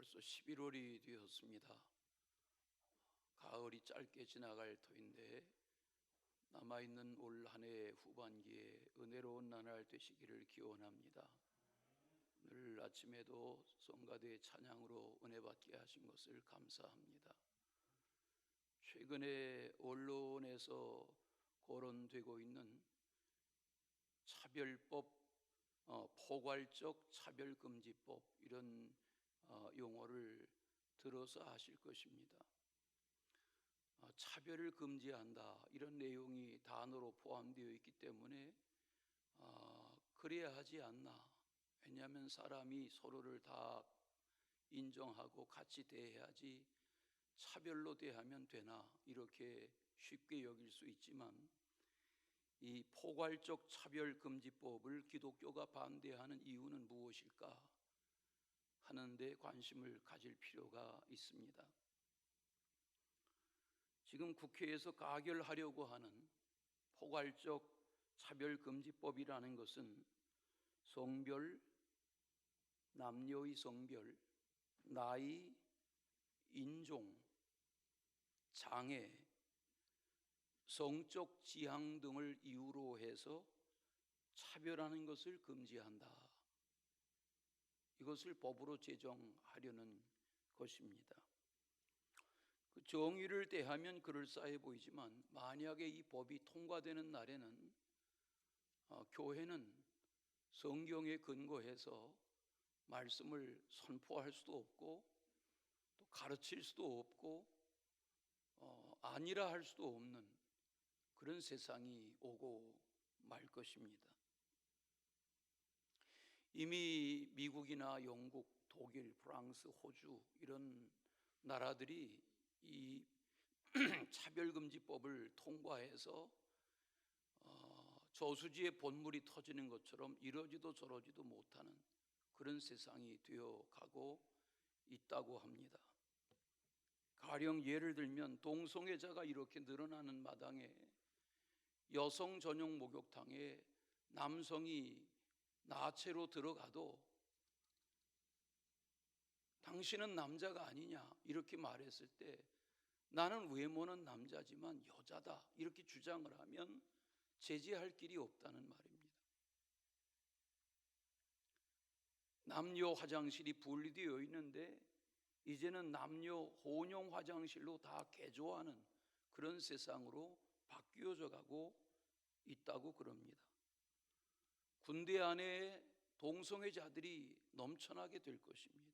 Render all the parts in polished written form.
벌써 11월이 되었습니다. 가을이 짧게 지나갈 터인데 남아있는 올 한 해 후반기에 은혜로운 나날 되시기를 기원합니다. 오늘 아침에도 성가대 찬양으로 은혜 받게 하신 것을 감사합니다. 최근에 언론에서 거론되고 있는 차별법, 포괄적 차별금지법, 이런 용어를 들어서 아실 것입니다. 차별을 금지한다, 이런 내용이 단어로 포함되어 있기 때문에 그래야 하지 않나. 왜냐하면 사람이 서로를 다 인정하고 같이 대해야지 차별로 대하면 되나, 이렇게 쉽게 여길 수 있지만, 이 포괄적 차별금지법을 기독교가 반대하는 이유는 무엇일까 하는 데 관심을 가질 필요가 있습니다. 지금 국회에서 가결하려고 하는 포괄적 차별금지법이라는 것은 성별, 남녀의 성별, 나이, 인종, 장애, 성적 지향 등을 이유로 해서 차별하는 것을 금지한다. 이것을 법으로 제정하려는 것입니다. 그 정의를 대하면 그럴싸해 보이지만, 만약에 이 법이 통과되는 날에는 교회는 성경에 근거해서 말씀을 선포할 수도 없고, 또 가르칠 수도 없고, 아니라 할 수도 없는 그런 세상이 오고 말 것입니다. 이미 미국이나 영국, 독일, 프랑스, 호주 이런 나라들이 이 차별금지법을 통과해서 저수지에 본물이 터지는 것처럼 이러지도 저러지도 못하는 그런 세상이 되어가고 있다고 합니다. 가령 예를 들면 동성애자가 이렇게 늘어나는 마당에 여성 전용 목욕탕에 남성이 나체로 들어가도 당신은 남자가 아니냐 이렇게 말했을 때, 나는 외모는 남자지만 여자다 이렇게 주장을 하면 제지할 길이 없다는 말입니다. 남녀 화장실이 분리되어 있는데 이제는 남녀 혼용 화장실로 다 개조하는 그런 세상으로 바뀌어져 가고 있다고 그럽니다. 군대 안에 동성애자들이 넘쳐나게 될 것입니다.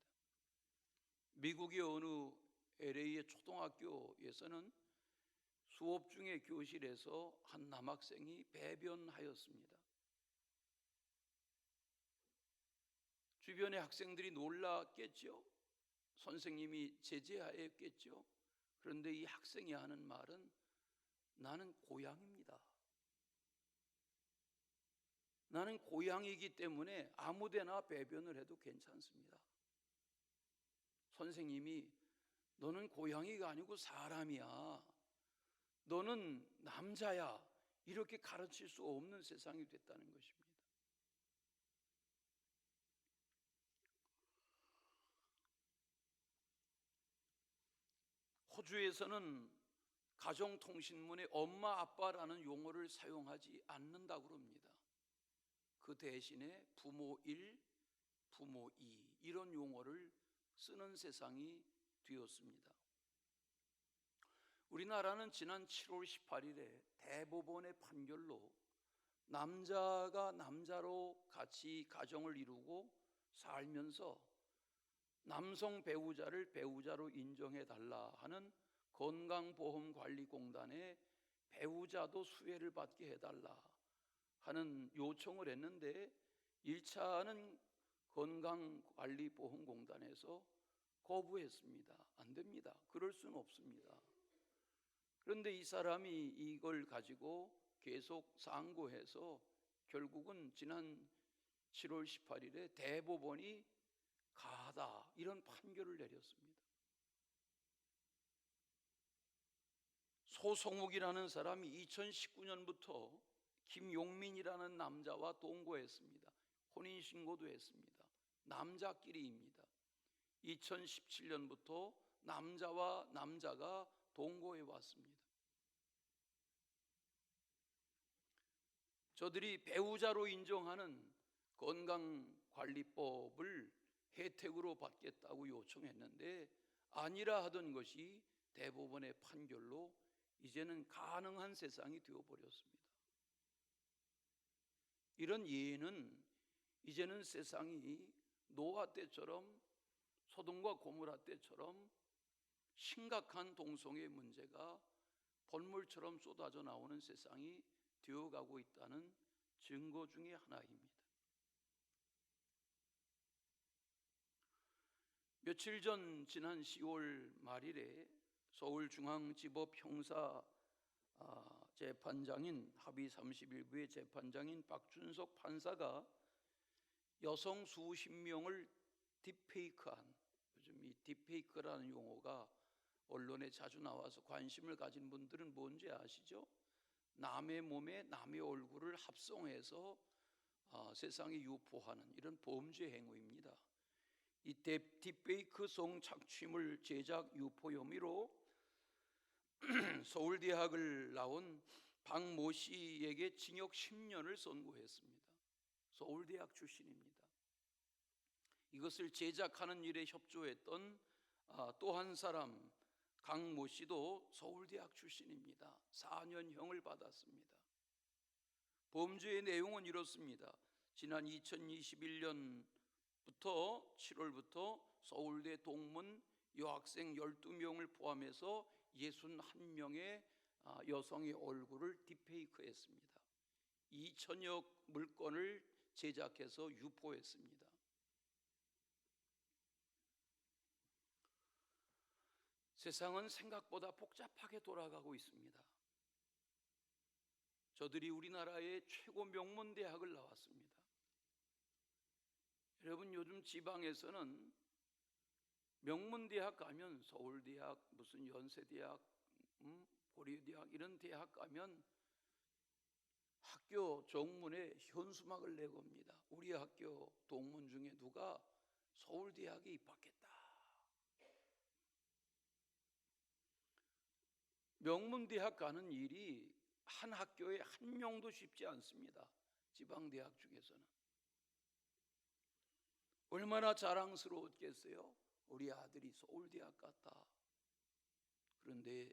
미국의 어느 LA의 초등학교에서는 수업 중에 교실에서 한 남학생이 배변하였습니다. 주변의 학생들이 놀랐겠죠. 선생님이 제재하였겠죠. 그런데 이 학생이 하는 말은, 나는 고양입니다. 나는 고양이기 때문에 아무데나 배변을 해도 괜찮습니다. 선생님이, 너는 고양이가 아니고 사람이야, 너는 남자야, 이렇게 가르칠 수 없는 세상이 됐다는 것입니다. 호주에서는 가정통신문에 엄마 아빠라는 용어를 사용하지 않는다고 합니다. 그 대신에 부모 1, 부모 2 이런 용어를 쓰는 세상이 되었습니다. 우리나라는 지난 7월 18일에 대법원의 판결로 남자가 남자로 같이 가정을 이루고 살면서 남성 배우자를 배우자로 인정해달라 하는 건강보험관리공단에 배우자도 수혜를 받게 해달라 하는 요청을 했는데, 1차는 건강관리보험공단에서 거부했습니다. 안 됩니다. 그럴 수는 없습니다. 그런데 이 사람이 이걸 가지고 계속 상고해서 결국은 지난 7월 18일에 대법원이 가하다 이런 판결을 내렸습니다. 소송욱이라는 사람이 2019년부터 김용민이라는 남자와 동거했습니다. 혼인신고도 했습니다. 남자끼리입니다. 2017년부터 남자와 남자가 동거해 왔습니다. 저들이 배우자로 인정하는 건강관리법을 혜택으로 받겠다고 요청했는데 아니라 하던 것이 대법원의 판결로 이제는 가능한 세상이 되어버렸습니다. 이런 예는 이제는 세상이 노아 때처럼 소돔과 고모라 때처럼 심각한 동성애 문제가 벌물처럼 쏟아져 나오는 세상이 되어가고 있다는 증거 중에 하나입니다. 며칠 전 지난 10월 말일에 서울중앙지법 형사 재판장인 합의 31부의 재판장인 박준석 판사가 여성 수십 명을 딥페이크한, 요즘 이 딥페이크라는 용어가 언론에 자주 나와서 관심을 가진 분들은 뭔지 아시죠? 남의 몸에 남의 얼굴을 합성해서 세상에 유포하는 이런 범죄 행위입니다. 이 딥페이크 성 착취물 제작 유포 혐의로 서울대학을 나온 박모 씨에게 징역 10년을 선고했습니다. 서울대학 출신입니다. 이것을 제작하는 일에 협조했던 또 한 사람 강모 씨도 서울대학 출신입니다. 4년형을 받았습니다. 범죄의 내용은 이렇습니다. 지난 2021년부터 7월부터 서울대 동문 여학생 12명을 포함해서 61명의 여성의 얼굴을 딥페이크했습니다. 2천여 물건을 제작해서 유포했습니다. 세상은 생각보다 복잡하게 돌아가고 있습니다. 저들이 우리나라의 최고 명문대학을 나왔습니다. 여러분, 요즘 지방에서는 명문대학 가면 서울대학, 무슨 연세대학, 고려대학 이런 대학 가면 학교 정문에 현수막을 내겁니다. 우리 학교 동문 중에 누가 서울대학에 입학했다. 명문대학 가는 일이 한 학교에 한 명도 쉽지 않습니다. 지방대학 중에서는. 얼마나 자랑스러웠겠어요? 우리 아들이 서울대학 갔다. 그런데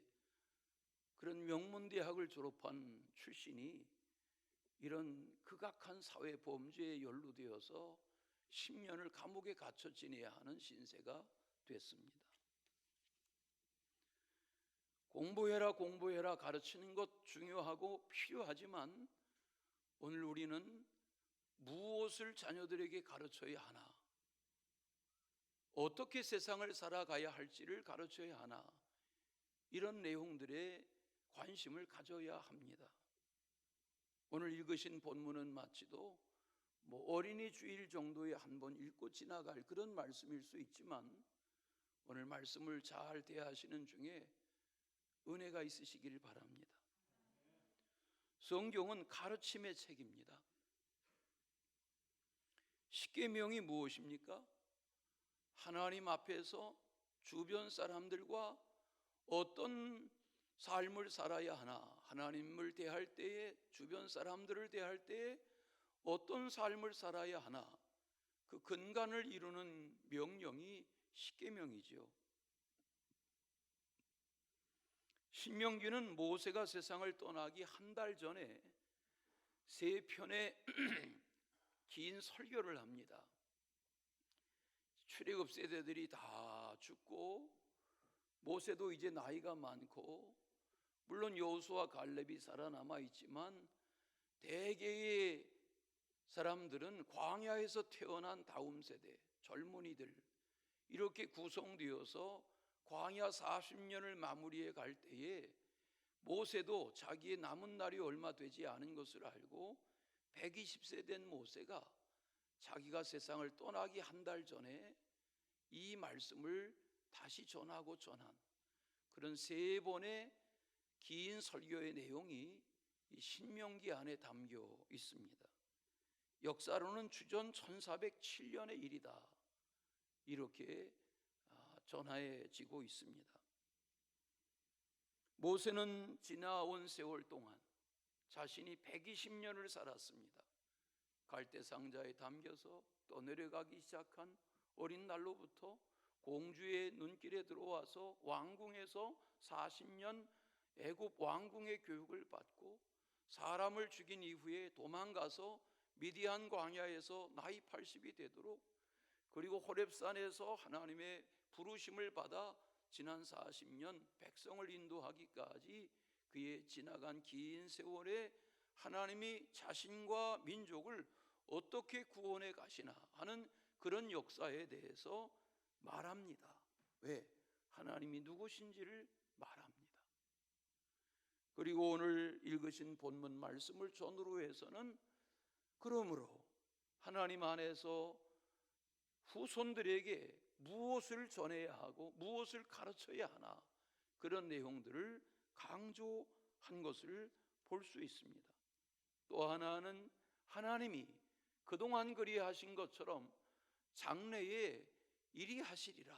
그런 명문대학을 졸업한 출신이 이런 극악한 사회 범죄에 연루되어서 10년을 감옥에 갇혀 지내야 하는 신세가 됐습니다. 공부해라 가르치는 것 중요하고 필요하지만 오늘 우리는 무엇을 자녀들에게 가르쳐야 하나, 어떻게 세상을 살아가야 할지를 가르쳐야 하나, 이런 내용들에 관심을 가져야 합니다. 오늘 읽으신 본문은 마치도 어린이 주일 정도에 한 번 읽고 지나갈 그런 말씀일 수 있지만 오늘 말씀을 잘 대하시는 중에 은혜가 있으시길 바랍니다. 성경은 가르침의 책입니다. 십계명이 무엇입니까? 하나님 앞에서 주변 사람들과 어떤 삶을 살아야 하나, 하나님을 대할 때에, 주변 사람들을 대할 때에 어떤 삶을 살아야 하나, 그 근간을 이루는 명령이 십계명이죠. 신명기는 모세가 세상을 떠나기 한 달 전에 3편의 긴 설교를 합니다. 출애굽 세대들이 다 죽고 모세도 이제 나이가 많고 물론 여호수아 갈렙이 살아남아 있지만 대개의 사람들은 광야에서 태어난 다음 세대 젊은이들 이렇게 구성되어서 광야 40년을 마무리해 갈 때에 모세도 자기의 남은 날이 얼마 되지 않은 것을 알고 120세 된 모세가 자기가 세상을 떠나기 한 달 전에 이 말씀을 다시 전하고 전한 그런 3번의 긴 설교의 내용이 이 신명기 안에 담겨 있습니다. 역사로는 주전 1407년의 일이다, 이렇게 전해지고 있습니다. 모세는 지나온 세월 동안 자신이 120년을 살았습니다. 갈대 상자에 담겨서 떠내려가기 시작한 어린 날로부터 공주의 눈길에 들어와서 왕궁에서 40년 애굽 왕궁의 교육을 받고 사람을 죽인 이후에 도망가서 미디안 광야에서 나이 80이 되도록, 그리고 호렙산에서 하나님의 부르심을 받아 지난 40년 백성을 인도하기까지 그의 지나간 긴 세월에 하나님이 자신과 민족을 어떻게 구원해 가시나 하는 그런 역사에 대해서 말합니다. 왜? 하나님이 누구신지를 말합니다. 그리고 오늘 읽으신 본문 말씀을 전후로 해서는 그러므로 하나님 안에서 후손들에게 무엇을 전해야 하고 무엇을 가르쳐야 하나, 그런 내용들을 강조한 것을 볼 수 있습니다. 또 하나는 하나님이 그동안 그리하신 것처럼 장래에 이리 하시리라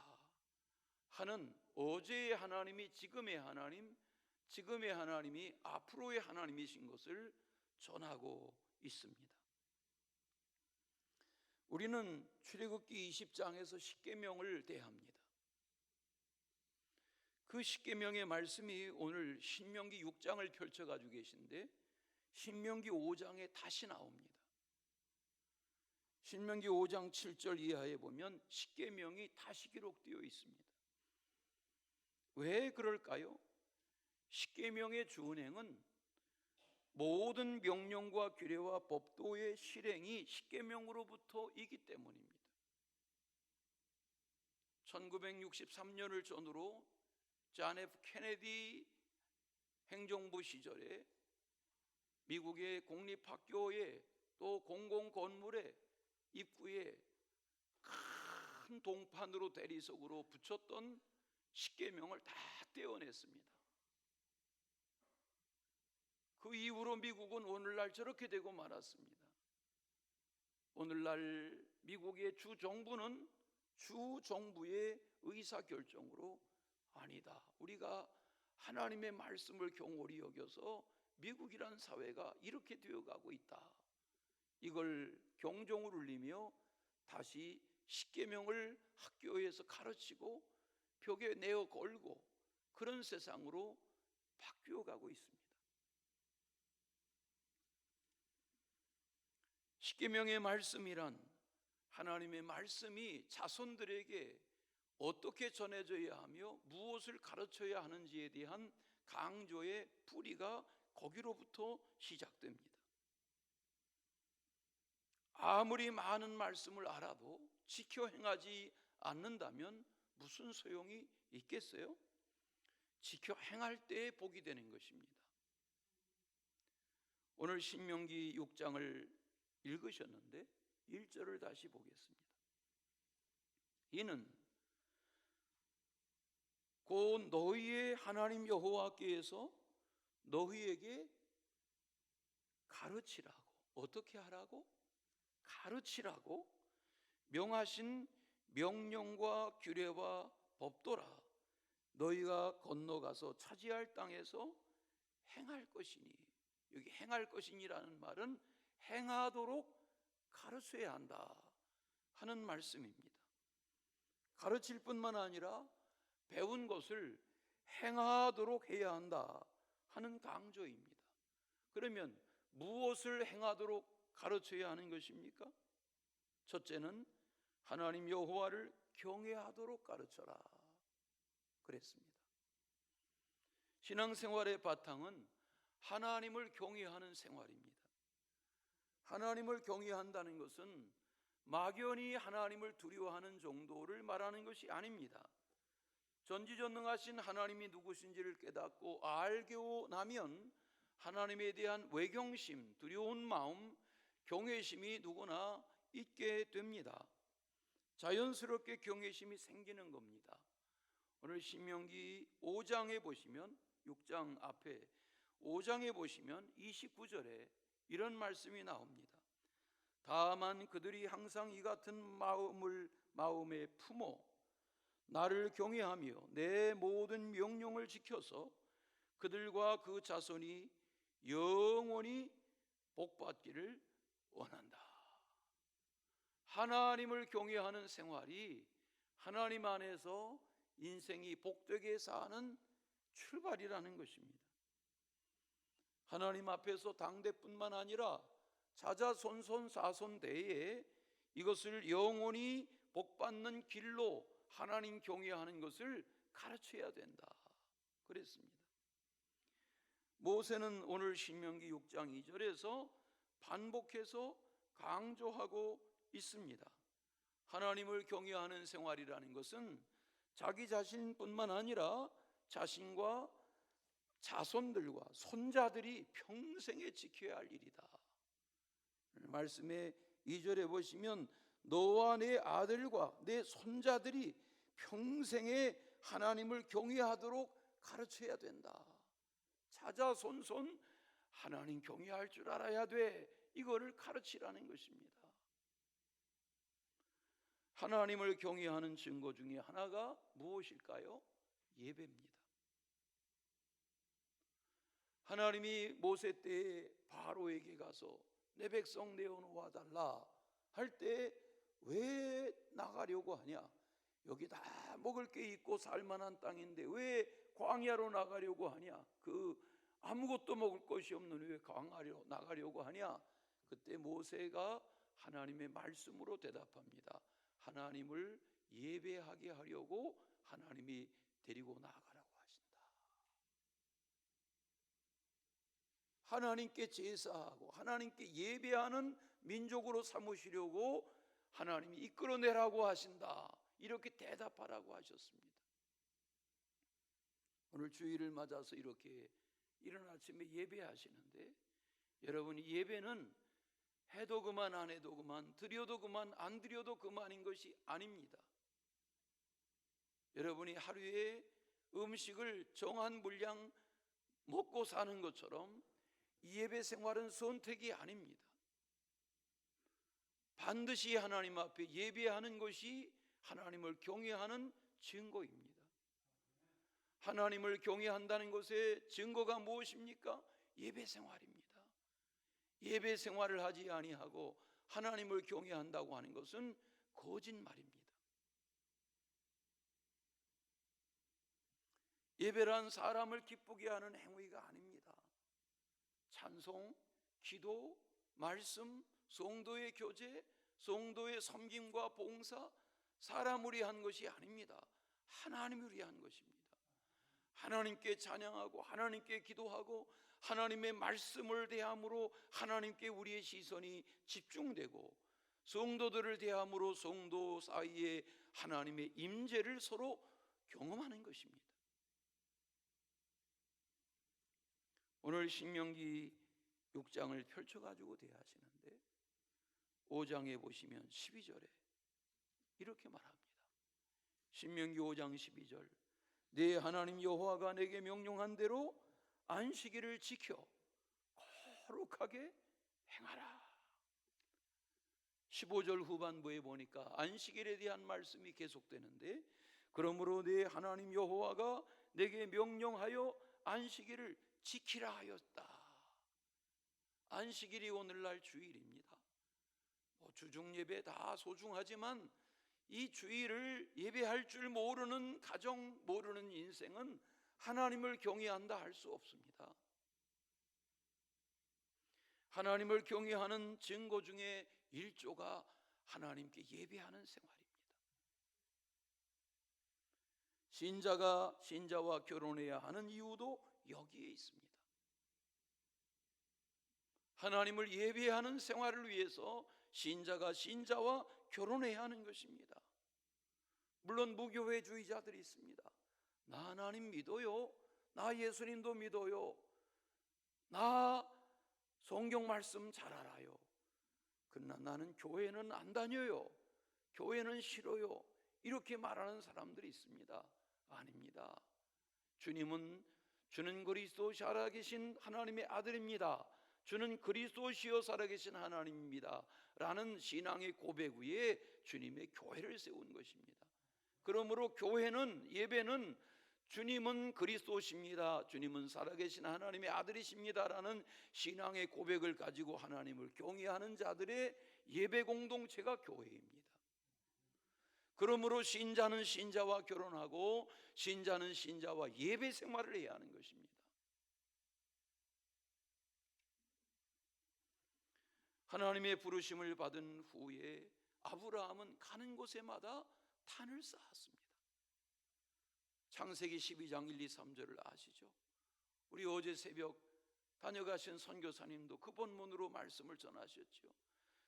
하는 어제의 하나님이 지금의 하나님, 지금의 하나님이 앞으로의 하나님이신 것을 전하고 있습니다. 우리는 출애굽기 20장에서 십계명을 대합니다. 그 십계명의 말씀이 오늘 신명기 6장을 펼쳐가지고 계신데 신명기 5장에 다시 나옵니다. 신명기 5장 7절 이하에 보면 십계명이 다시 기록되어 있습니다. 왜 그럴까요? 십계명의 준행은 모든 명령과 규례와 법도의 실행이 십계명으로부터 이기 때문입니다. 1963년을 전후로 존 F 케네디 행정부 시절에 미국의 공립학교에 또 공공건물의 입구에 큰 동판으로 대리석으로 붙였던 십계명을 다 떼어냈습니다. 그 이후로 미국은 오늘날 저렇게 되고 말았습니다. 오늘날 미국의 주정부는 주정부의 의사결정으로 아니다, 우리가 하나님의 말씀을 경홀히 여겨서 미국이란 사회가 이렇게 되어가고 있다, 이걸 경종을 울리며 다시 십계명을 학교에서 가르치고 벽에 내어 걸고 그런 세상으로 바뀌어가고 있습니다. 십계명의 말씀이란 하나님의 말씀이 자손들에게 어떻게 전해져야 하며 무엇을 가르쳐야 하는지에 대한 강조의 뿌리가 거기로부터 시작됩니다. 아무리 많은 말씀을 알아도 지켜 행하지 않는다면 무슨 소용이 있겠어요? 지켜 행할 때에 복이 되는 것입니다. 오늘 신명기 6장을 읽으셨는데 1절을 다시 보겠습니다. 이는 곧 너희의 하나님 여호와께서 너희에게 가르치라고, 어떻게 하라고? 가르치라고 명하신 명령과 규례와 법도라 너희가 건너가서 차지할 땅에서 행할 것이니, 여기 행할 것이니라는 말은 행하도록 가르쳐야 한다 하는 말씀입니다. 가르칠 뿐만 아니라 배운 것을 행하도록 해야 한다 하는 강조입니다. 그러면 무엇을 행하도록 가르쳐야 하는 것입니까? 첫째는 하나님 여호와를 경외하도록 가르쳐라 그랬습니다. 신앙생활의 바탕은 하나님을 경외하는 생활입니다. 하나님을 경외한다는 것은 막연히 하나님을 두려워하는 정도를 말하는 것이 아닙니다. 전지전능하신 하나님이 누구신지를 깨닫고 알고 나면 하나님에 대한 외경심, 두려운 마음, 경외심이 누구나 있게 됩니다. 자연스럽게 경외심이 생기는 겁니다. 오늘 신명기 5장에 보시면 6장 앞에 5장에 보시면 29절에 이런 말씀이 나옵니다. 다만 그들이 항상 이 같은 마음을 마음에 품어 나를 경외하며 내 모든 명령을 지켜서 그들과 그 자손이 영원히 복받기를 원한다. 하나님을 경외하는 생활이 하나님 안에서 인생이 복되게 사는 출발이라는 것입니다. 하나님 앞에서 당대뿐만 아니라 자자손손 사손대에 이것을 영원히 복받는 길로 하나님 경외하는 것을 가르쳐야 된다 그랬습니다. 모세는 오늘 신명기 6장 2절에서 반복해서 강조하고 있습니다. 하나님을 경외하는 생활이라는 것은 자기 자신뿐만 아니라 자신과 자손들과 손자들이 평생에 지켜야 할 일이다. 말씀의 2절에 보시면 너와 내 아들과 내 손자들이 평생에 하나님을 경외하도록 가르쳐야 된다. 자자손손 하나님 경외할 줄 알아야 돼. 이거를 가르치라는 것입니다. 하나님을 경외하는 증거 중에 하나가 무엇일까요? 예배입니다. 하나님이 모세 때에 바로에게 가서 내 백성 내어놓아 달라 할 때 왜 나가려고 하냐? 여기 다 먹을 게 있고 살만한 땅인데 왜 광야로 나가려고 하냐? 아무것도 먹을 것이 없는 왜 광야로 나가려고 하냐? 그때 모세가 하나님의 말씀으로 대답합니다. 하나님을 예배하게 하려고 하나님이 데리고 나가라고 하신다. 하나님께 제사하고 하나님께 예배하는 민족으로 삼으시려고 하나님이 이끌어내라고 하신다. 이렇게 대답하라고 하셨습니다. 오늘 주일을 맞아서 이렇게 이른 아침에 예배하시는데 여러분, 예배는 해도 그만 안 해도 그만 드려도 그만 안 드려도 그만인 것이 아닙니다. 여러분이 하루에 음식을 정한 분량 먹고 사는 것처럼 이 예배 생활은 선택이 아닙니다. 반드시 하나님 앞에 예배하는 것이 하나님을 경외하는 증거입니다. 하나님을 경외한다는 것의 증거가 무엇입니까? 예배 생활입니다. 예배 생활을 하지 아니하고 하나님을 경외한다고 하는 것은 거짓말입니다. 예배란 사람을 기쁘게 하는 행위가 아닙니다. 찬송, 기도, 말씀, 성도의 교제, 성도의 섬김과 봉사, 사람을 위한 것이 아닙니다. 하나님을 위한 것입니다. 하나님께 찬양하고 하나님께 기도하고 하나님의 말씀을 대함으로 하나님께 우리의 시선이 집중되고 성도들을 대함으로 성도 사이에 하나님의 임재를 서로 경험하는 것입니다. 오늘 신명기 6장을 펼쳐가지고 대하시는데 5장에 보시면 12절에 이렇게 말합니다. 신명기 5장 12절 내 하나님 여호와가 내게 명령한 대로 안식일을 지켜 거룩하게 행하라. 15절 후반부에 보니까 안식일에 대한 말씀이 계속되는데 그러므로 내 하나님 여호와가 내게 명령하여 안식일을 지키라 하였다. 안식일이 오늘날 주일입니다. 주중 예배 다 소중하지만 이 주일을 예배할 줄 모르는 가정, 모르는 인생은 하나님을 경외한다 할 수 없습니다. 하나님을 경외하는 증거 중에 일조가 하나님께 예배하는 생활입니다. 신자가 신자와 결혼해야 하는 이유도 여기에 있습니다. 하나님을 예배하는 생활을 위해서 신자가 신자와 결혼해야 하는 것입니다. 물론 무교회주의자들이 있습니다. 나 하나님 믿어요. 나 예수님도 믿어요. 나 성경 말씀 잘 알아요. 그러나 나는 교회는 안 다녀요. 교회는 싫어요. 이렇게 말하는 사람들이 있습니다. 아닙니다. 주는 그리스도 살아계신 하나님의 아들입니다. 주는 그리스도시여 살아계신 하나님입니다 라는 신앙의 고백 위에 주님의 교회를 세운 것입니다. 그러므로 교회는, 예배는 주님은 그리스도십니다, 주님은 살아계신 하나님의 아들이십니다라는 신앙의 고백을 가지고 하나님을 경외하는 자들의 예배 공동체가 교회입니다. 그러므로 신자는 신자와 결혼하고 신자는 신자와 예배 생활을 해야 하는 것입니다. 하나님의 부르심을 받은 후에 아브라함은 가는 곳에마다 단을 쌓았습니다. 창세기 12장 1, 2, 3절을 아시죠? 우리 어제 새벽 다녀가신 선교사님도 그 본문으로 말씀을 전하셨죠.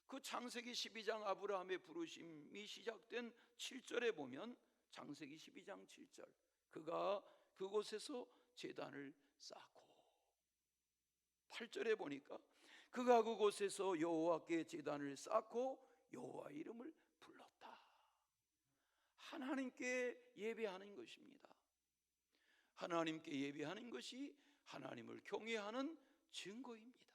그 창세기 12장 아브라함의 부르심이 시작된 7절에 보면, 창세기 12장 7절, 그가 그곳에서 제단을 쌓고, 8절에 보니까 그가 그곳에서 여호와께 제단을 쌓고 여호와 이름을 불렀다. 하나님께 예배하는 것입니다. 하나님께 예배하는 것이 하나님을 경외하는 증거입니다.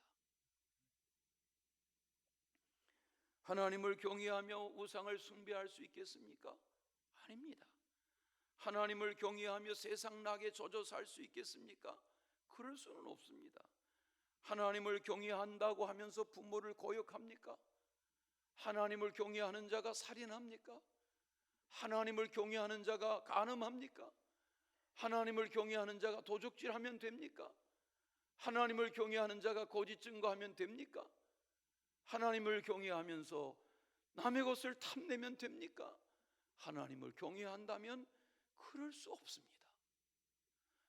하나님을 경외하며 우상을 숭배할 수 있겠습니까? 아닙니다. 하나님을 경외하며 세상 낙에 젖어 살 수 있겠습니까? 그럴 수는 없습니다. 하나님을 경외한다고 하면서 부모를 거역합니까? 하나님을 경외하는 자가 살인합니까? 하나님을 경외하는 자가 간음합니까? 하나님을 경외하는 자가 도적질하면 됩니까? 하나님을 경외하는 자가 거짓 증거하면 됩니까? 하나님을 경외하면서 남의 것을 탐내면 됩니까? 하나님을 경외한다면 그럴 수 없습니다.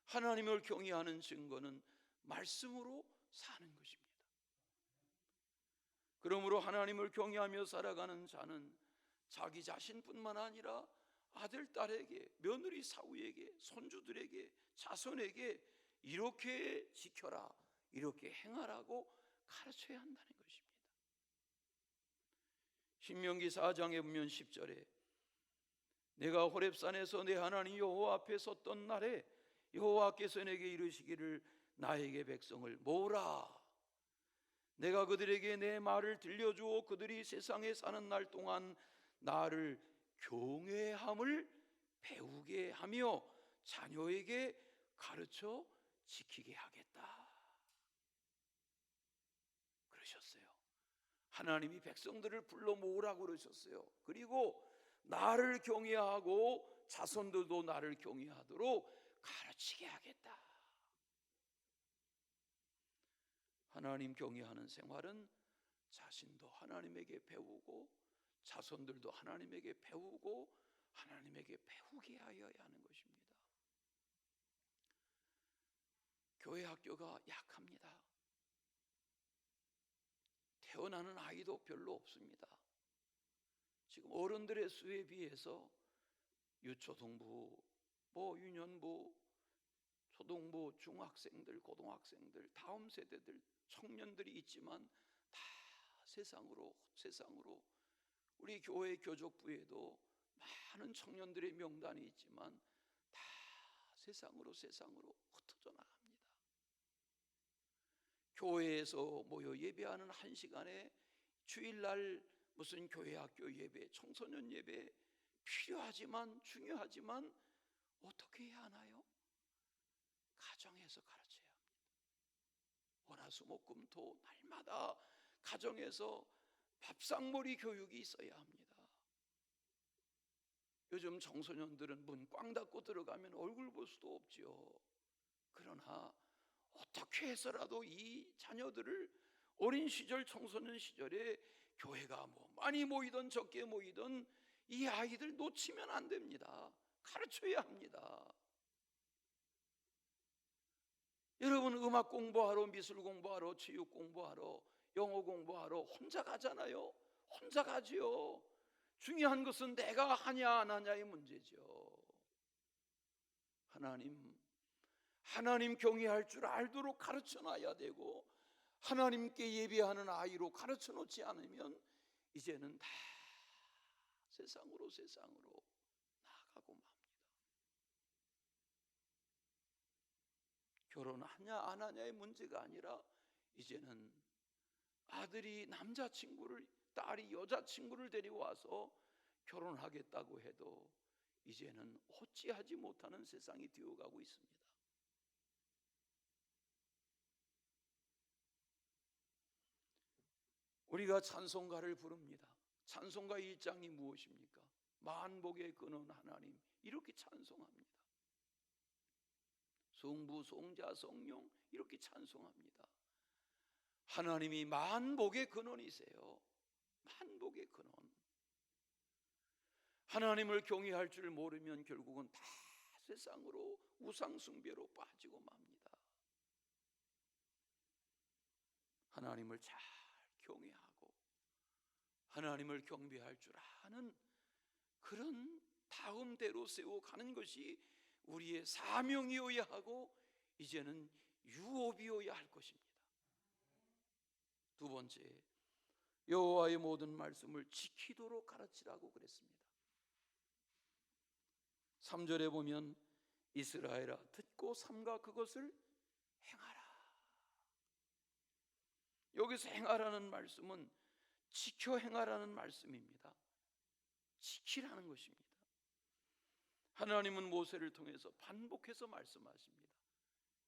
하나님을 경외하는 증거는 말씀으로 사는 것입니다. 그러므로 하나님을 경외하며 살아가는 자는 자기 자신뿐만 아니라 아들, 딸에게, 며느리, 사위에게, 손주들에게, 자손에게 이렇게 지켜라, 이렇게 행하라고 가르쳐야 한다는 것입니다. 신명기 4장에 보면 10절에 내가 호렙산에서 내 하나님 여호와 앞에 섰던 날에 여호와께서 내게 이르시기를 나에게 백성을 모으라. 내가 그들에게 내 말을 들려주어 그들이 세상에 사는 날 동안 나를 경외함을 배우게 하며 자녀에게 가르쳐 지키게 하겠다 그러셨어요. 하나님이 백성들을 불러 모으라고 그러셨어요. 그리고 나를 경외하고 자손들도 나를 경외하도록 가르치게 하겠다. 하나님 경외하는 생활은 자신도 하나님에게 배우고 자손들도 하나님에게 배우고 하나님에게 배우게 하여야 하는 것입니다. 교회 학교가 약합니다. 태어나는 아이도 별로 없습니다. 지금 어른들의 수에 비해서 유초등부, 유년부, 초등부, 중학생들, 고등학생들, 다음 세대들, 청년들이 있지만 다 세상으로 우리 교회 교족부에도 많은 청년들의 명단이 있지만 다 세상으로 흩어져 나갑니다. 교회에서 모여 예배하는 한 시간에 주일날 무슨 교회 학교 예배, 청소년 예배 필요하지만 중요하지만 어떻게 해야 하나요? 가정에서 가르쳐야 합니다. 월화수목금토 날마다 가정에서 밥상머리 교육이 있어야 합니다. 요즘 청소년들은 문 꽝 닫고 들어가면 얼굴 볼 수도 없지요. 그러나 어떻게 해서라도 이 자녀들을 어린 시절, 청소년 시절에 교회가 많이 모이든 적게 모이든 이 아이들 놓치면 안 됩니다. 가르쳐야 합니다. 여러분 음악 공부하러, 미술 공부하러, 체육 공부하러, 영어 공부하러 혼자 가잖아요. 혼자 가지요. 중요한 것은 내가 하냐 안 하냐의 문제죠. 하나님 경외할 줄 알도록 가르쳐 놔야 되고 하나님께 예배하는 아이로 가르쳐 놓지 않으면 이제는 다 세상으로 나아가고 맙니다. 결혼하냐 안 하냐의 문제가 아니라 이제는 아들이 남자친구를, 딸이 여자친구를 데리고 와서 결혼하겠다고 해도 이제는 어찌하지 못하는 세상이 되어가고 있습니다. 우리가 찬송가를 부릅니다. 찬송가 1장이 무엇입니까? 만복의 근원 하나님, 이렇게 찬송합니다. 성부, 성자, 성령, 이렇게 찬송합니다. 하나님이 만복의 근원이세요. 만복의 근원. 하나님을 경외할 줄 모르면 결국은 다 세상으로 우상 숭배로 빠지고 맙니다. 하나님을 잘 경외하고 하나님을 경배할 줄 아는 그런 다음대로 세워가는 것이 우리의 사명이어야 하고 이제는 유업이어야 할 것입니다. 두 번째, 여호와의 모든 말씀을 지키도록 가르치라고 그랬습니다. 3절에 보면 이스라엘아 듣고 삼가 그것을 행하라. 여기서 행하라는 말씀은 지켜 행하라는 말씀입니다. 지키라는 것입니다. 하나님은 모세를 통해서 반복해서 말씀하십니다.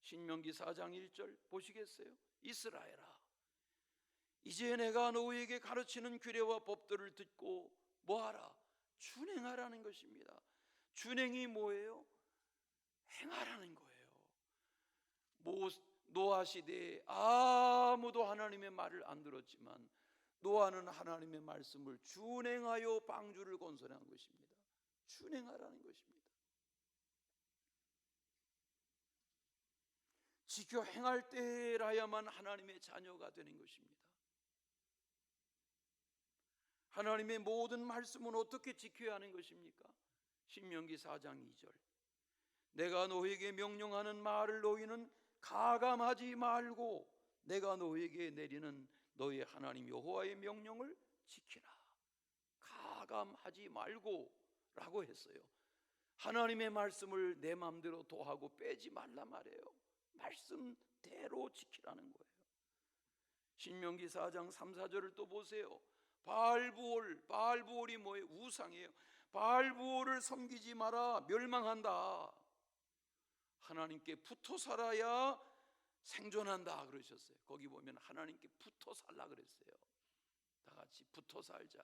신명기 4장 1절 보시겠어요? 이스라엘아, 이제 내가 너희에게 가르치는 규례와 법들을 듣고 뭐하라? 준행하라는 것입니다. 준행이 뭐예요? 행하라는 거예요. 노아 시대에 아무도 하나님의 말을 안 들었지만 노아는 하나님의 말씀을 준행하여 방주를 건설한 것입니다. 준행하라는 것입니다. 지켜 행할 때라야만 하나님의 자녀가 되는 것입니다. 하나님의 모든 말씀은 어떻게 지켜야 하는 것입니까? 신명기 4장 2절 내가 너희에게 명령하는 말을 너희는 가감하지 말고 내가 너희에게 내리는 너희 하나님 여호와의 명령을 지키라. 가감하지 말고 라고 했어요. 하나님의 말씀을 내 마음대로 도하고 빼지 말라 말이에요. 말씀대로 지키라는 거예요. 신명기 4장 3, 4절을 또 보세요. 바알부올이 뭐예요? 우상이에요. 바알부올을 섬기지 마라. 멸망한다. 하나님께 붙어 살아야 생존한다 그러셨어요. 거기 보면 하나님께 붙어 살라 그랬어요. 다 같이 붙어 살자.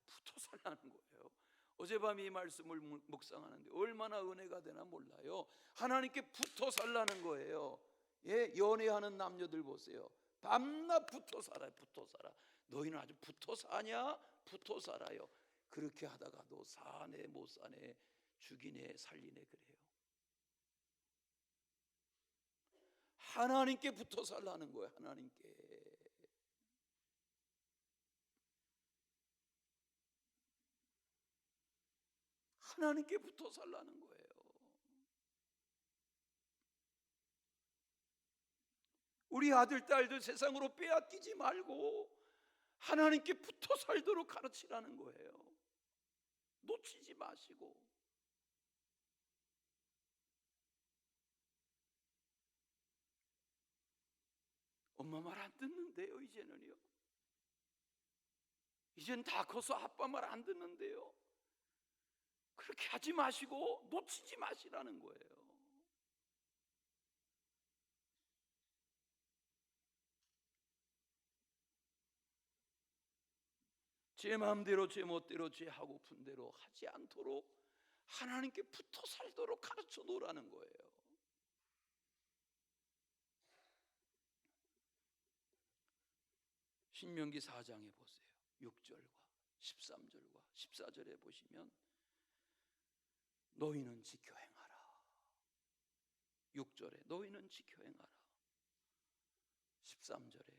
붙어 살라는 거예요. 어젯밤 이 말씀을 묵상하는데 얼마나 은혜가 되나 몰라요. 하나님께 붙어 살라는 거예요. 예, 연애하는 남녀들 보세요. 밤낮 붙어 살아요. 붙어 살아. 너희는 아주 붙어 사냐? 붙어 살아요. 그렇게 하다가도 사네 못 사네 죽이네 살리네 그래요. 하나님께 붙어 살라는 거예요. 하나님께 붙어 살라는 거예요. 우리 아들 딸들 세상으로 빼앗기지 말고 하나님께 붙어 살도록 가르치라는 거예요. 놓치지 마시고. 엄마 말 안 듣는데요. 이제는요. 이젠 다 커서 아빠 말 안 듣는데요. 그렇게 하지 마시고 놓치지 마시라는 거예요. 제 마음대로 제 멋대로 제 하고픈 대로 하지 않도록 하나님께 붙어 살도록 가르쳐 놓으라는 거예요. 신명기 4장에 보세요. 6절과 13절과 14절에 보시면 너희는 지켜 행하라. 6절에 너희는 지켜 행하라. 13절에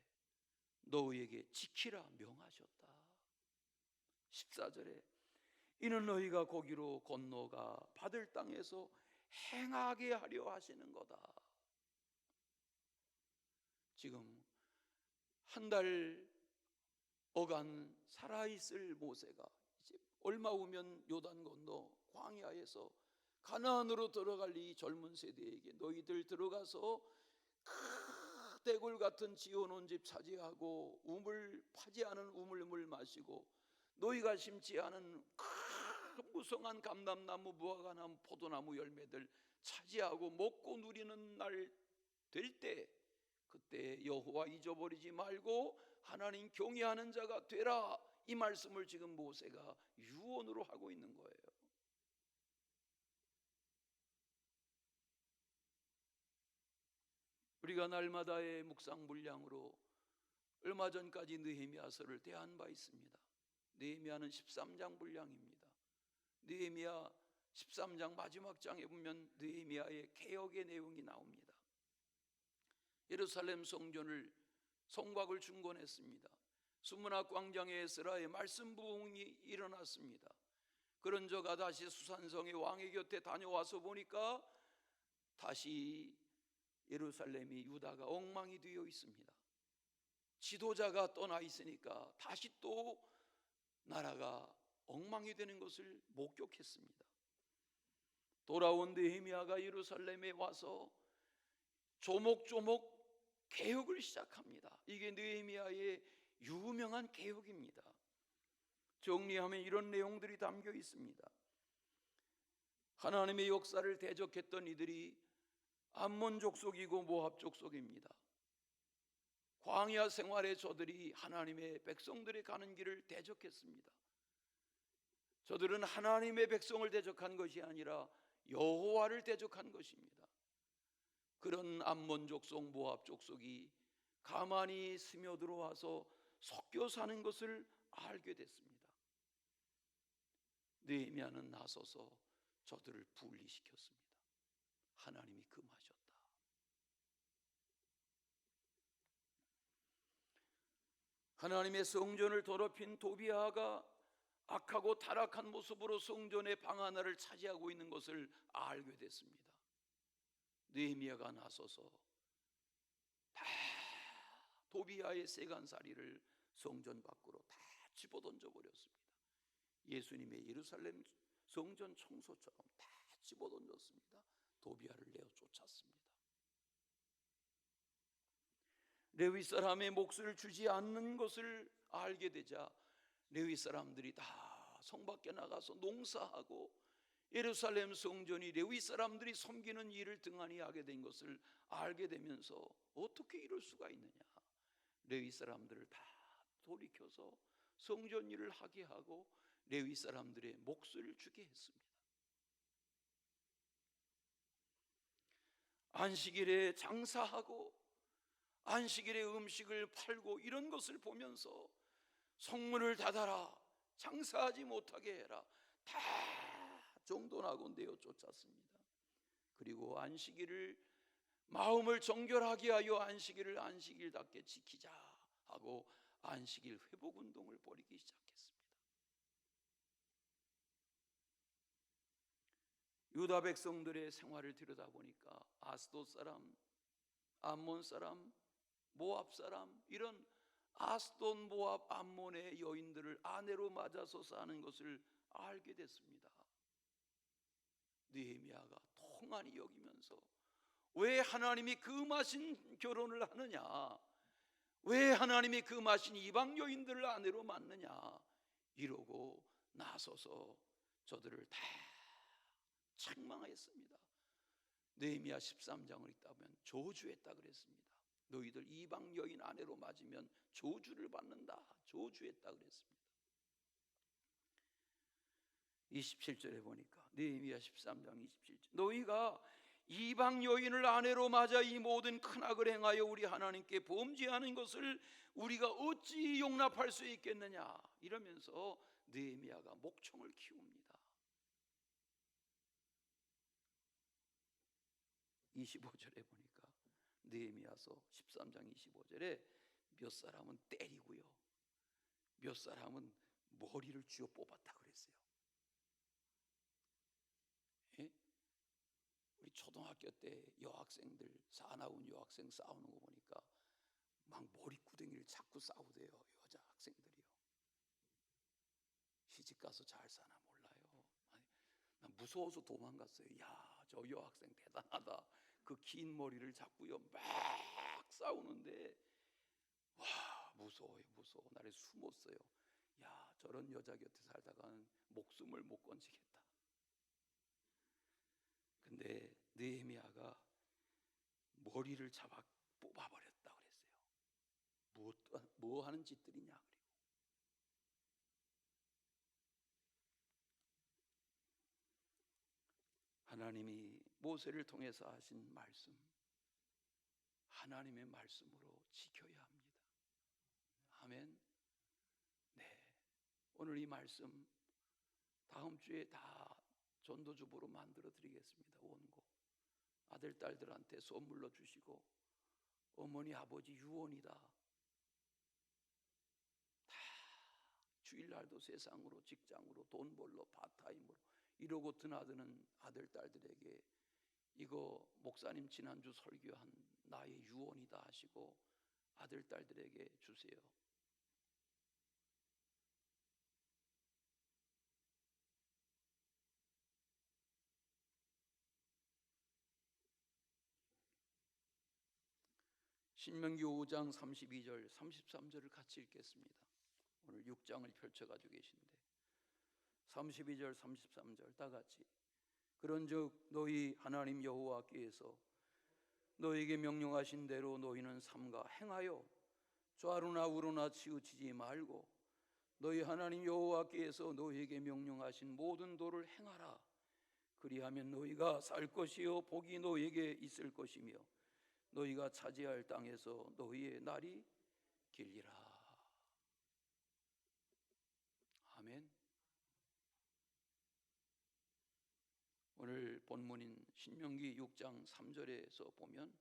너희에게 지키라 명하셨다. 14절에 이는 너희가 거기로 건너가 받을 땅에서 행하게 하려 하시는 거다. 지금 한 달 어간 살아있을 모세가 이제 얼마 후면 요단 건너 광야에서 가나안으로 들어갈 이 젊은 세대에게 너희들 들어가서 대굴 같은 지어놓은 집 차지하고 우물 파지 않은 우물물 마시고 너희가 심지 않은 큰 무성한 감람나무, 무화과나무, 포도나무 열매들 차지하고 먹고 누리는 날 될 때, 그때 여호와 잊어버리지 말고 하나님 경외하는 자가 되라, 이 말씀을 지금 모세가 유언으로 하고 있는 거예요. 우리가 날마다의 묵상 분량으로 얼마 전까지 느헤미야서를 대한 바 있습니다. 느헤미야는 13장 분량입니다. 느헤미야 13장 마지막 장에 보면 느헤미야의 개혁의 내용이 나옵니다. 예루살렘 성전을 성곽을 중건했습니다. 수문학 광장에 에스라의 말씀 부흥이 일어났습니다. 그런 저가 다시 수산성의 왕의 곁에 다녀와서 보니까 다시 예루살렘이, 유다가 엉망이 되어 있습니다. 지도자가 떠나 있으니까 다시 또 나라가 엉망이 되는 것을 목격했습니다. 돌아온 느헤미야가 예루살렘에 와서 조목조목 개혁을 시작합니다. 이게 느헤미야의 유명한 개혁입니다. 정리하면 이런 내용들이 담겨 있습니다. 하나님의 역사를 대적했던 이들이 암몬 족속이고 모압 족속입니다. 광야 생활의 저들이 하나님의 백성들이 가는 길을 대적했습니다. 저들은 하나님의 백성을 대적한 것이 아니라 여호와를 대적한 것입니다. 그런 암몬 족속, 모압 족속이 가만히 스며들어와서 섞여 사는 것을 알게 됐습니다. 느헤미야는 나서서 저들을 분리시켰습니다. 하나님이 금하셨다. 하나님의 성전을 더럽힌 도비아가 악하고 타락한 모습으로 성전의 방 하나를 차지하고 있는 것을 알게 됐습니다. 느헤미야가 나서서 다 도비아의 세간살이를 성전 밖으로 다 집어던져 버렸습니다. 예수님의 예루살렘 성전 청소처럼 다 집어던졌습니다. 도비아를 내어 쫓았습니다. 레위 사람의 몫을 주지 않는 것을 알게 되자 레위 사람들이 다 성 밖에 나가서 농사하고 예루살렘 성전이 레위 사람들이 섬기는 일을 등한히 하게 된 것을 알게 되면서 어떻게 이럴 수가 있느냐, 레위 사람들을 다 돌이켜서 성전 일을 하게 하고 레위 사람들의 몫을 주게 했습니다. 안식일에 장사하고 안식일에 음식을 팔고 이런 것을 보면서 성문을 닫아라, 장사하지 못하게 해라, 다 정돈하고 내어 쫓았습니다. 그리고 안식일을 마음을 정결하게 하여 안식일을 안식일답게 지키자 하고 안식일 회복 운동을 벌이기 시작했습니다. 유다 백성들의 생활을 들여다보니까 아스돗 사람, 암몬 사람, 모압 사람, 이런 아스돗, 모압, 암몬의 여인들을 아내로 맞아서 사는 것을 알게 됐습니다. 느헤미야가 통한이 여기면서 왜 하나님이 금하신 결혼을 하느냐, 왜 하나님이 금하신 이방 여인들을 아내로 맞느냐, 이러고 나서서 저들을 다 책망했습니다. 느헤미야 13장을 읽다 보면 저주했다 그랬습니다. 너희들 이방 여인 아내로 맞으면 저주를 받는다, 저주했다 그랬습니다. 27절에 보니까 느헤미야 13장 27절, 너희가 이방 여인을 아내로 맞아 이 모든 큰 악을 행하여 우리 하나님께 범죄하는 것을 우리가 어찌 용납할 수 있겠느냐, 이러면서 느헤미야가 목청을 키웁니다. 25절에 보니까 느헤미야서 13장 25절에 몇 사람은 때리고요, 몇 사람은 머리를 쥐어 뽑았다 그랬어요. 예? 우리 초등학교 때 여학생들, 사나운 여학생 싸우는 거 보니까 막 머리구덩이를 잡고 싸우대요, 여자 학생들이요. 시집가서 잘 사나 몰라요. 아니, 난 무서워서 도망갔어요. 야, 저 여학생 대단하다. 그 긴 머리를 잡고요 막 싸우는데 와, 무서워요, 무서워. 나를 숨었어요. 야, 저런 여자 곁에 살다가는 목숨을 못 건지겠다. 근데 느헤미야가 머리를 잡아 뽑아버렸다 그랬어요. 뭐 하는 짓들이냐. 그리고 하나님이 모세를 통해서 하신 말씀, 하나님의 말씀으로 지켜야 합니다. 아멘. 네, 오늘 이 말씀 다음 주에 다 전도주보로 만들어 드리겠습니다. 원고 아들 딸들한테 선물로 주시고, 어머니 아버지 유언이다. 다 주일날도 세상으로, 직장으로, 돈 벌러 파타임으로 이러고 드나드는 아들 딸들에게 이거 목사님 지난주 설교한 나의 유언이다 하시고 아들 딸들에게 주세요. 신명기 5장 32절 33절을 같이 읽겠습니다. 오늘 6장을 펼쳐가지고 계신데 32절 33절 다 같이. 그런즉 너희 하나님 여호와께서 너희에게 명령하신 대로 너희는 삼가 행하여 좌로나 우로나 치우치지 말고 너희 하나님 여호와께서 너희에게 명령하신 모든 도를 행하라. 그리하면 너희가 살 것이요 복이 너희에게 있을 것이며 너희가 차지할 땅에서 너희의 날이 길리라. 아멘. 오늘 본문인 신명기 6장 3절에서 보면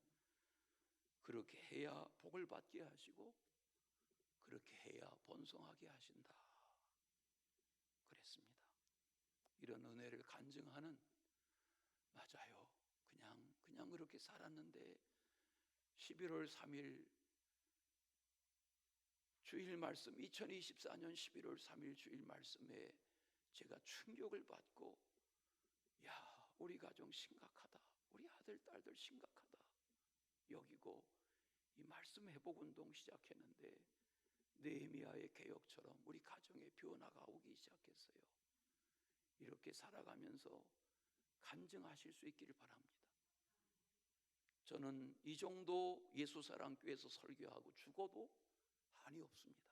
그렇게 해야 복을 받게 하시고 그렇게 해야 번성하게 하신다 그랬습니다. 이런 은혜를 간증하는, 맞아요, 그냥 그렇게 살았는데 11월 3일 주일 말씀, 2024년 11월 3일 주일 말씀에 제가 충격을 받고, 야, 우리 가정 심각하다, 우리 아들 딸들 심각하다 여기고 이 말씀 회복 운동 시작했는데 느헤미야의 개혁처럼 우리 가정에 변화가 오기 시작했어요. 이렇게 살아가면서 간증하실 수 있기를 바랍니다. 저는 이 정도 예수사랑교회에서 설교하고 죽어도 한이 없습니다.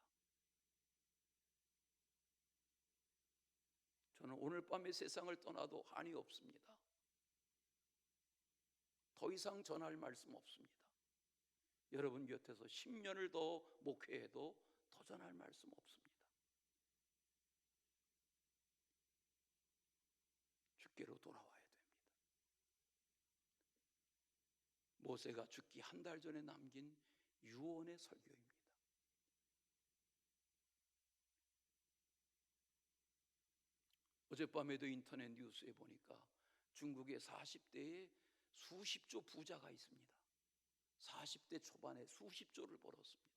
저는 오늘 밤에 세상을 떠나도 한이 없습니다. 더 이상 전할 말씀 없습니다. 여러분 곁에서 10년을 더 목회해도 더 전할 말씀 없습니다. 주께로 돌아와야 됩니다. 모세가 죽기 한 달 전에 남긴 유언의 설교입니다. 어젯밤에도 인터넷 뉴스에 보니까 중국의 40대에 수십조 부자가 있습니다. 40대 초반에 수십조를 벌었습니다.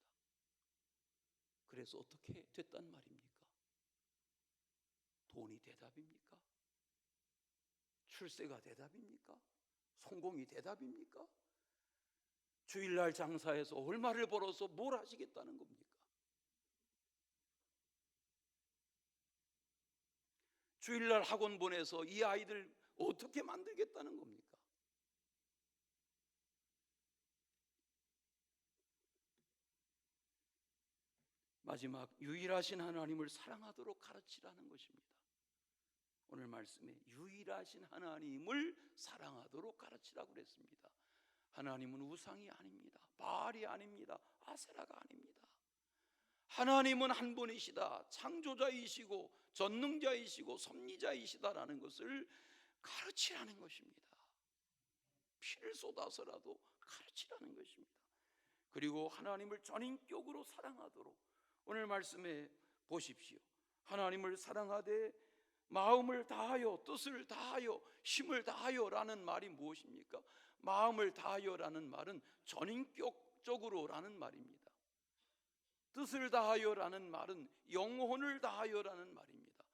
그래서 어떻게 됐단 말입니까? 돈이 대답입니까? 출세가 대답입니까? 성공이 대답입니까? 주일날 장사해서 얼마를 벌어서 뭘 하시겠다는 겁니까? 주일날 학원 보내서 이 아이들 어떻게 만들겠다는 겁니까? 마지막, 유일하신 하나님을 사랑하도록 가르치라는 것입니다. 오늘 말씀에 유일하신 하나님을 사랑하도록 가르치라고 그랬습니다. 하나님은 우상이 아닙니다. 바알이 아닙니다. 아세라가 아닙니다. 하나님은 한 분이시다. 창조자이시고 전능자이시고 섭리자이시다라는 것을 가르치라는 것입니다. 피를 쏟아서라도 가르치라는 것입니다. 그리고 하나님을 전인격으로 사랑하도록, 오늘 말씀에 보십시오. 하나님을 사랑하되 마음을 다하여 뜻을 다하여 힘을 다하여라는 말이 무엇입니까? 마음을 다하여라는 말은 전인격적으로라는 말입니다. 뜻을 다하여라는 말은 영혼을 다하여라는 말입니다.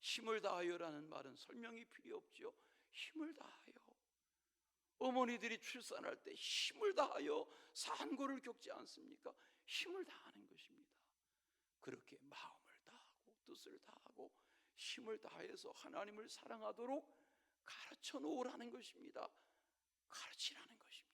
힘을 다하여라는 말은 설명이 필요 없죠. 힘을 다하여. 어머니들이 출산할 때 힘을 다하여 산고를 겪지 않습니까? 힘을 다하는 것입니다. 그렇게 마음을 다하고 뜻을 다하고 힘을 다해서 하나님을 사랑하도록 가르쳐 놓으라는 것입니다. 가르치라는 것입니다.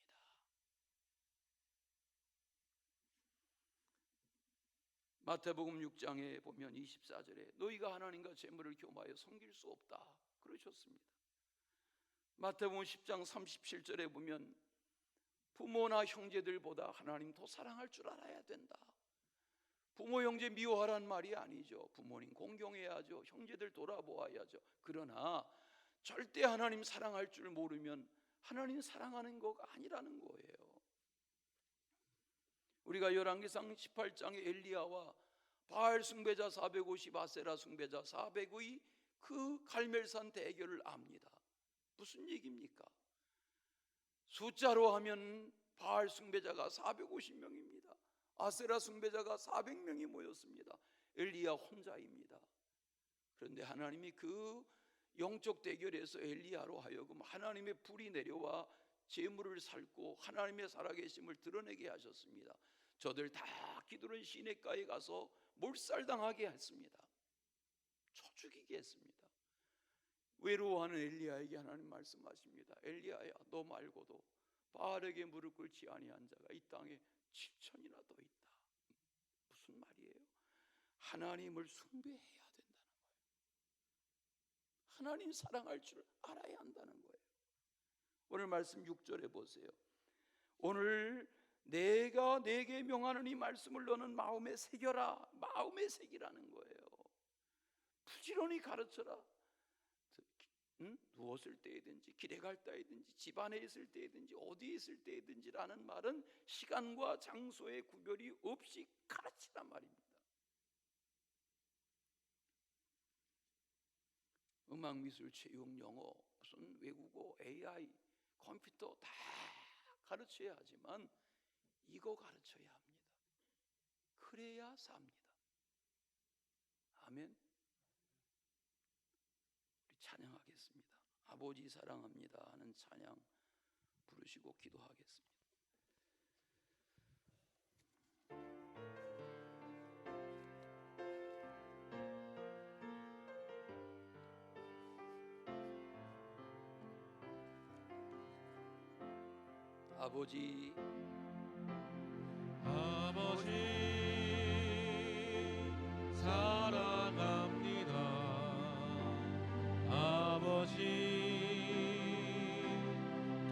마태복음 6장에 보면 24절에 너희가 하나님과 재물을 겸하여 섬길 수 없다 그러셨습니다. 마태복음 10장 37절에 보면 부모나 형제들보다 하나님 더 사랑할 줄 알아야 된다. 부모 형제 미워하란 말이 아니죠. 부모님 공경해야죠. 형제들 돌아보아야죠. 그러나 절대 하나님 사랑할 줄 모르면 하나님 사랑하는 거가 아니라는 거예요. 우리가 열왕기상 18장의 엘리야와 바알 숭배자 450, 아세라 숭배자 400의 그 갈멜산 대결을 압니다. 무슨 얘기입니까? 숫자로 하면 바알 숭배자가 450명입니다. 아세라 숭배자가 400명이 모였습니다. 엘리야 혼자입니다. 그런데 하나님이 그 영적 대결에서 엘리야로 하여금 하나님의 불이 내려와 재물을 살고 하나님의 살아계심을 드러내게 하셨습니다. 저들 다 기드론 시내가에 가서 몰살당하게 했습니다. 쳐 죽이게 했습니다. 외로워하는 엘리야에게 하나님 말씀하십니다. 엘리야야, 너 말고도 바알에게 무릎 꿇지 아니한 자가 이 땅에 7천이나 더 있다. 무슨 말이에요? 하나님을 숭배해야 된다는 거예요. 하나님 사랑할 줄 알아야 한다는 거예요. 오늘 말씀 6절에 보세요. 오늘 내가 내게 명하는 이 말씀을 너는 마음에 새겨라. 마음에 새기라는 거예요. 부지런히 가르쳐라. 누웠을 때이든지 길에 갈 때이든지 집안에 있을 때이든지 어디에 있을 때이든지라는 말은 시간과 장소의 구별이 없이 가르치란 말입니다. 음악, 미술, 체육, 영어, 무슨 외국어, AI, 컴퓨터 다 가르쳐야 하지만 이거 가르쳐야 합니다. 그래야 삽니다. 아멘. 우리 찬양하겠습니다. 아버지 사랑합니다 하는 찬양 부르시고 기도하겠습니다. 아버지, 아버지 사랑합니다. 아버지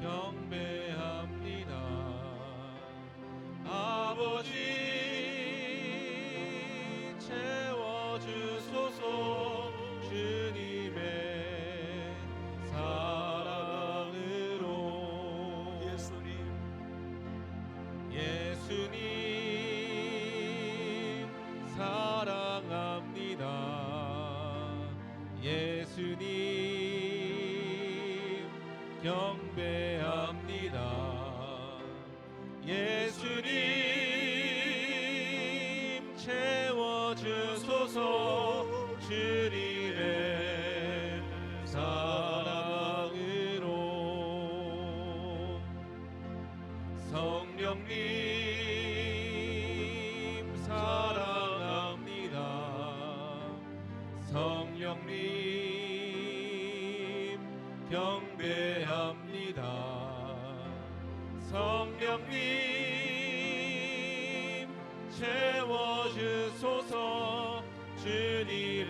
경배합니다. 아버지 채워주소서 주님의 사랑으로. 예수님 사랑합니다. 예수님 경배합니다. 예수님 채워주소서 주님의 사랑으로. 성령님 사랑합니다. 성령님 경배합니다. 성령님 채워주소서 주님의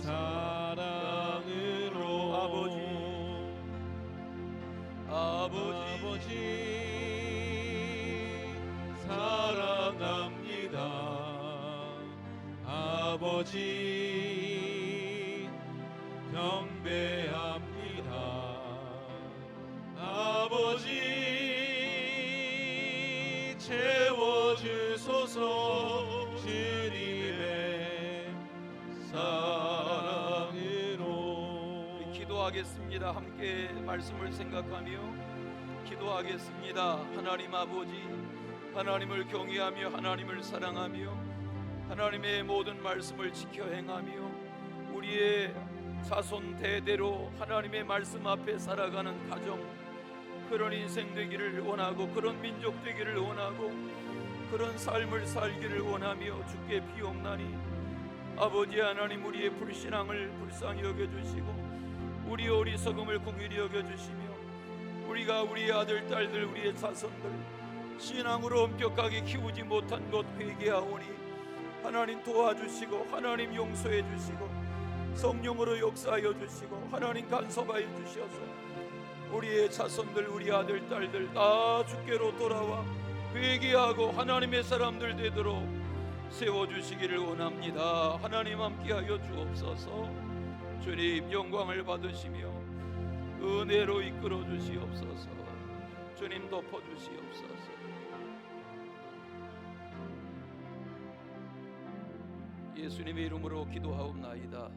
사랑으로. 아버지 사랑합니다. 아버지 경배합니다. 아버지 채워주소서 주님의 사랑으로. 기도하겠습니다. 함께 말씀을 생각하며 기도하겠습니다. 하나님 아버지, 하나님을 경외하며 하나님을 사랑하며 하나님의 모든 말씀을 지켜 행하며 우리의 자손 대대로 하나님의 말씀 앞에 살아가는 가정, 그런 인생 되기를 원하고 그런 민족 되기를 원하고 그런 삶을 살기를 원하며 주께 비옵나니 아버지 하나님, 우리의 불신앙을 불쌍히 여겨주시고 우리의 어리석음을 긍휼히 여겨주시며 우리가 우리의 아들, 딸들, 우리의 자손들 신앙으로 엄격하게 키우지 못한 것 회개하오니 하나님 도와주시고 하나님 용서해 주시고 성령으로 역사하여 주시고 하나님 간섭하여 주셔서 우리의 자손들, 우리 아들, 딸들 다 주께로 돌아와 회개하고 하나님의 사람들 되도록 세워주시기를 원합니다. 하나님 함께하여 주옵소서. 주님 영광을 받으시며 은혜로 이끌어 주시옵소서. 주님 덮어 주시옵소서. 예수님의 이름으로 기도하옵나이다.